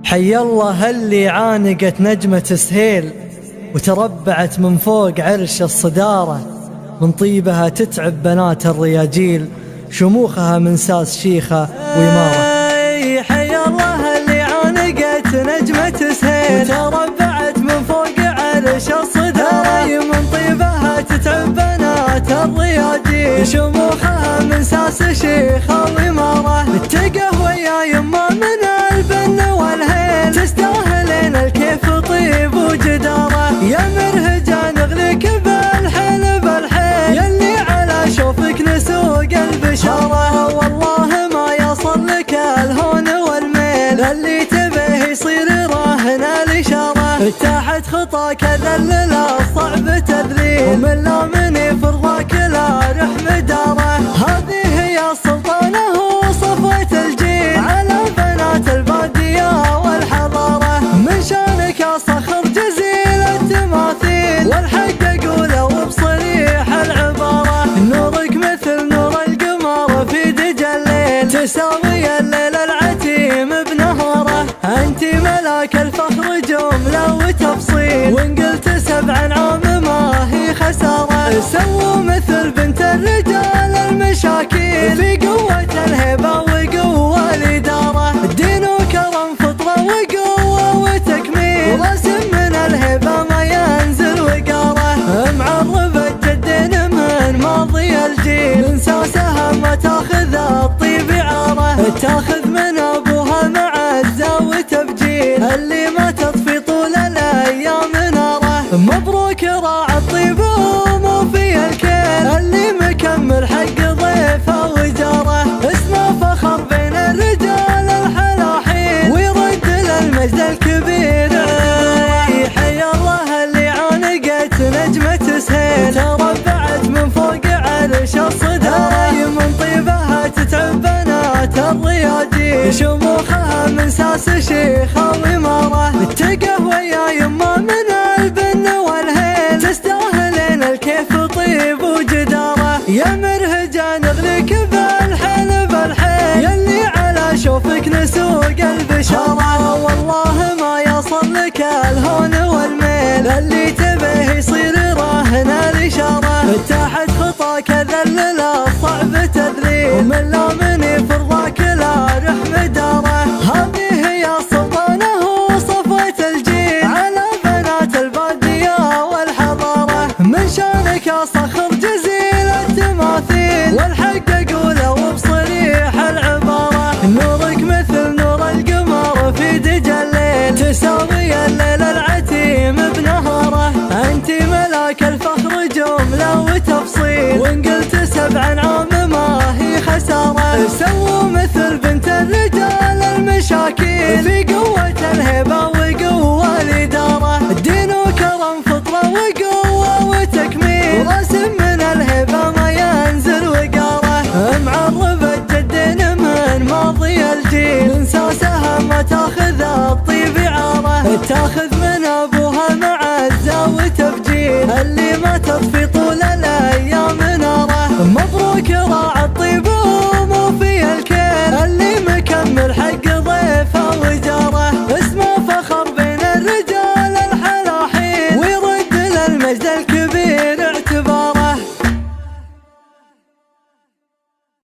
حي الله اللي عانقت نجمة سهيل وتربعت من فوق عرش الصدارة، من طيبها تتعب بنات الرياجيل، شموخها من ساس شيخة وإمارة. حي الله اللي عانقت نجمة سهيل وتربعت من فوق عرش الصدارة، من طيبها تتعب بنات الرياجيل، شموخها من ساس شيخة وإمارة. التقه ويا يما من البن والهيل، تستاهلين الكيف طيب وجدارة، يا مرهجان اغليك بالحيل بالحيل، يلي على شوفك نسوق البشارة. والله ما يصل لك الهون والميل، اللي تبيه يصير راهن الإشارة، تحت خطاك ذلل الصعب تذليل، ومن لا مني فرضاك لا رح مداره. هذه هي السلطانة وصفوة الجيل على بنات البادية والحضارة، من شانك أصخر جزيل التماثيل، والحق أقوله وبصريح العبارة، نورك مثل نور القمر في دجى الليل، تساوي الليل العتيم بنهاره. أنت ملاك الفخر جملة وتفصيل، وإن قلت 7 عام ما هي خسارة، سووا مثل بنت الرجال المشاكيل، في قوة الهبة وقوة الإدارة، الدين وكرم فطرة وقوة وتكميل، ورسم من الهبة ما ينزل وقاره، معربة جدين من ماضي الجيل، من ساسها ما تاخذ الطيب عاره، تاخذ من أبوها معزة وتبجيل، اللي ما تطفي طول الأيام ناره. مبروك راعى الطيب ومو في الكيل، اللي مكمل حق ضيفه وجاره، اسمه فخر بين الرجال الحلاحين، ويرد للمجد الكبير. حي الله اللي عانقت نجمة سهيل تربعت من فوق عرش الصدارة، من طيبها تتعب بنات الرياجيل، شموخها من ساس شيخة وإمارة. التقه ويا يما من البن والهيل، تستاهلين الكيف طيب وجدارة، يا مرهجان اغليك بالحيل بالحيل، يلي على شوفك نسوق البشارة. والله ما يصل لك الهون والميل، اللي تبيه يصير راهن الإشارة، تحت خطاك ذلل الصعب تذليل، ومن لا مني فرضاك لا رح مداره. هذه هي السلطانة وصفوة الجيل على بنات البادية والحضارة، من شانك أصخر جزيل التماثيل، والحق أقوله وبصريح العبارة، نورك مثل نور القمر في دجى الليل، تساوي الليل العتيم بنهاره. أنت ملاك الفخر جملة وتفصيل، وإن قلت 7 عام ما هي خسارة، سووا مثل بنت الرجال المشاكيل، في